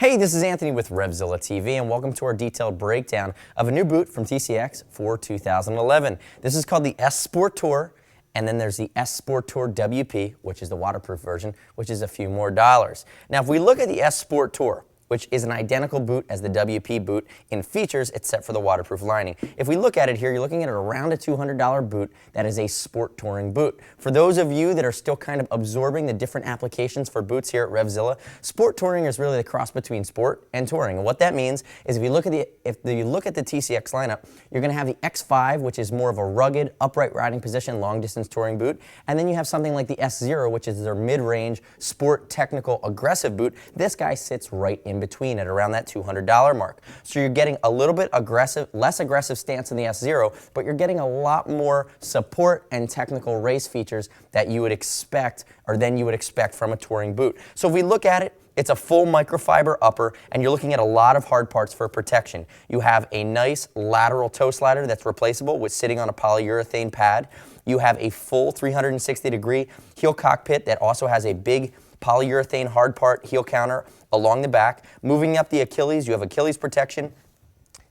Hey, this is Anthony with RevZilla TV, and welcome to our detailed breakdown of a new boot from TCX for 2011. This is called the S-Sportour, and then there's the S-Sportour WP, which is the waterproof version, which is a few more dollars. Now, if we look at the S-Sportour, which is an identical boot as the WP boot in features, except for the waterproof lining. If we look at it here, you're looking at around a $200 boot that is a sport touring boot. For those of you that are still kind of absorbing the different applications for boots here at RevZilla, sport touring is really the cross between sport and touring. And what that means is if you look at the TCX lineup, you're going to have the X5, which is more of a rugged, upright riding position, long-distance touring boot. And then you have something like the S0, which is their mid-range, sport, technical, aggressive boot. This guy sits right in between at around that $200 mark. So you're getting a little bit aggressive, less aggressive stance in the S0, but you're getting a lot more support and technical race features that you would expect, or than you would expect from a touring boot. So if we look at it, it's a full microfiber upper, and you're looking at a lot of hard parts for protection. You have a nice lateral toe slider that's replaceable with sitting on a polyurethane pad. You have a full 360-degree heel cockpit that also has a big polyurethane hard part heel counter along the back. Moving up the Achilles, you have Achilles protection.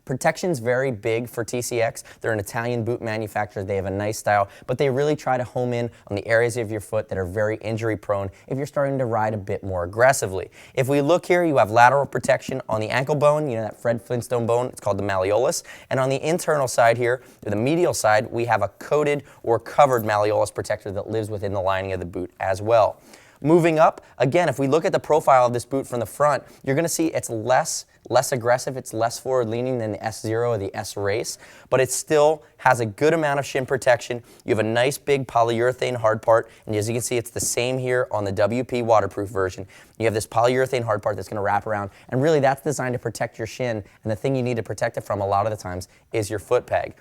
Protection's very big for TCX. They're an Italian boot manufacturer. They have a nice style, but they really try to home in on the areas of your foot that are very injury prone if you're starting to ride a bit more aggressively. If we look here, you have lateral protection on the ankle bone, you know, that Fred Flintstone bone, it's called the malleolus. And on the internal side here, the medial side, we have a coated or covered malleolus protector that lives within the lining of the boot as well. Moving up, again, if we look at the profile of this boot from the front, you're going to see it's less aggressive, it's less forward-leaning than the S0 or the S-Race, but it still has a good amount of shin protection. You have a nice big polyurethane hard part, and as you can see, it's the same here on the WP waterproof version. You have this polyurethane hard part that's going to wrap around, and really that's designed to protect your shin, and the thing you need to protect it from a lot of the times is your foot peg.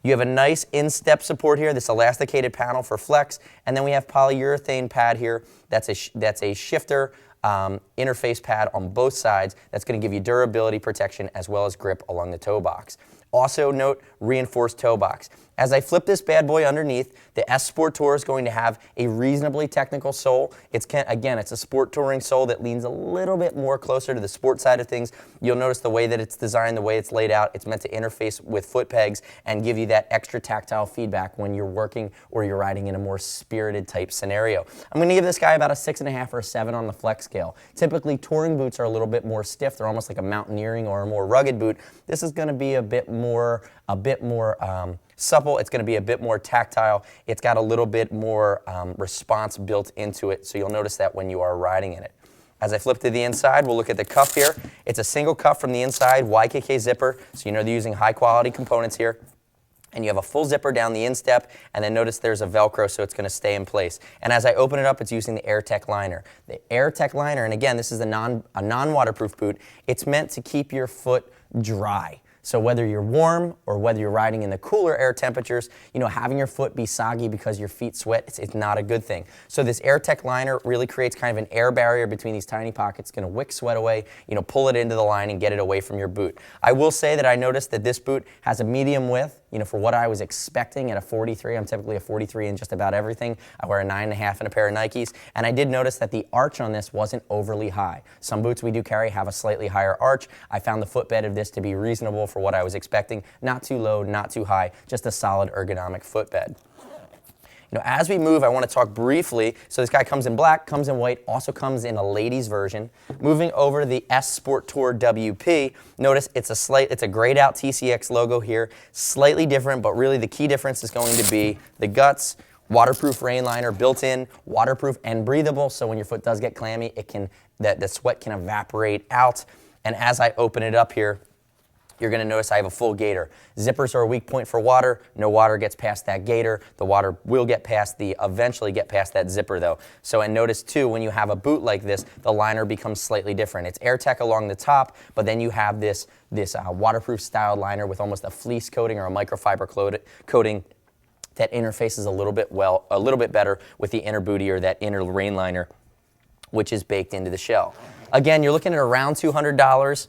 You have a nice instep support here, this elasticated panel for flex, and then we have polyurethane pad here. That's a shifter interface pad on both sides that's going to give you durability protection as well as grip along the toe box. Also note reinforced toe box. As I flip this bad boy underneath, the S-Sportour is going to have a reasonably technical sole. Again, it's a sport touring sole that leans a little bit more closer to the sport side of things. You'll notice the way that it's designed, the way it's laid out, it's meant to interface with foot pegs and give you that extra tactile feedback when you're working or you're riding in a more spirited type scenario. I'm going to give this guy about a 6.5 or a 7 on the flex scale. Typically, touring boots are a little bit more stiff. They're almost like a mountaineering or a more rugged boot. This is going to be a bit more supple. It's going to be a bit more tactile. It's got a little bit more response built into it, so you'll notice that when you are riding in it. As I flip to the inside, we'll look at the cuff here. It's a single cuff from the inside, YKK zipper, so you know they're using high quality components here. And you have a full zipper down the instep, and then notice there's a Velcro, so it's going to stay in place. And as I open it up, it's using the AirTech liner. The AirTech liner, and again, this is a non-waterproof boot, it's meant to keep your foot dry. So whether you're warm or whether you're riding in the cooler air temperatures, you know, having your foot be soggy because your feet sweat, it's not a good thing. So this AirTech liner really creates kind of an air barrier between these tiny pockets, going to wick sweat away, you know, pull it into the line and get it away from your boot. I will say that I noticed that this boot has a medium width, you know, for what I was expecting at a 43. I'm typically a 43 in just about everything. I wear a 9.5 in a pair of Nikes, and I did notice that the arch on this wasn't overly high. Some boots we do carry have a slightly higher arch. I found the footbed of this to be reasonable for what I was expecting. Not too low, not too high, just a solid ergonomic footbed. You know, as we move, I want to talk briefly. So this guy comes in black, comes in white, also comes in a ladies version. Moving over to the S-Sportour WP, notice it's a grayed out TCX logo here, slightly different, but really the key difference is going to be the guts, waterproof rain liner built in, waterproof and breathable, so when your foot does get clammy, the sweat can evaporate out. And as I open it up here, you're going to notice I have a full gaiter. Zippers are a weak point for water. No water gets past that gaiter. The water will eventually get past that zipper though. So, and notice too, when you have a boot like this, the liner becomes slightly different. It's AirTech along the top, but then you have this waterproof style liner with almost a fleece coating or a microfiber coating that interfaces a little bit better with the inner booty or that inner rain liner, which is baked into the shell. Again, you're looking at around $200.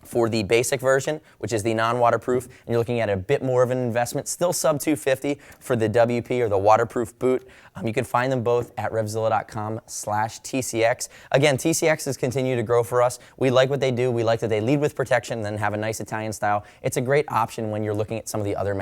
For the basic version, which is the non-waterproof, and you're looking at a bit more of an investment, still sub $250 for the WP or the waterproof boot. You can find them both at RevZilla.com/TCX. Again, TCX has continued to grow for us. We like what they do. We like that they lead with protection and then have a nice Italian style. It's a great option when you're looking at some of the other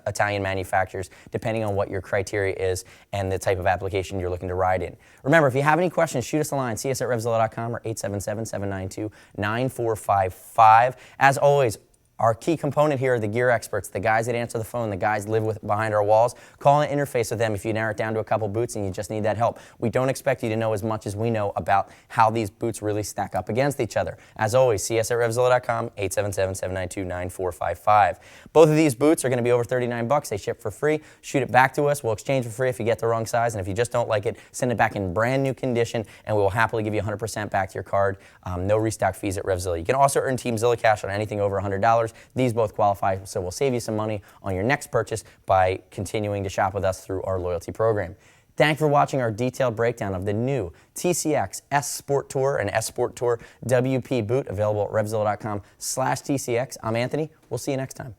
Italian manufacturers, depending on what your criteria is and the type of application you're looking to ride in. Remember, if you have any questions, shoot us a line. See us at RevZilla.com or 877-792-9455. As always, our key component here are the gear experts, the guys that answer the phone, the guys live behind our walls. Call and interface with them if you narrow it down to a couple boots and you just need that help. We don't expect you to know as much as we know about how these boots really stack up against each other. As always, see us at RevZilla.com, 877-792-9455. Both of these boots are going to be over $39. They ship for free. Shoot it back to us. We'll exchange for free if you get the wrong size, and if you just don't like it, send it back in brand new condition, and we will happily give you 100% back to your card. No restock fees at RevZilla. You can also earn Team Zilla cash on anything over $100. These both qualify, so we'll save you some money on your next purchase by continuing to shop with us through our loyalty program. Thank you for watching our detailed breakdown of the new TCX S-Sportour and S-Sportour WP boot available at RevZilla.com/TCX. I'm Anthony. We'll see you next time.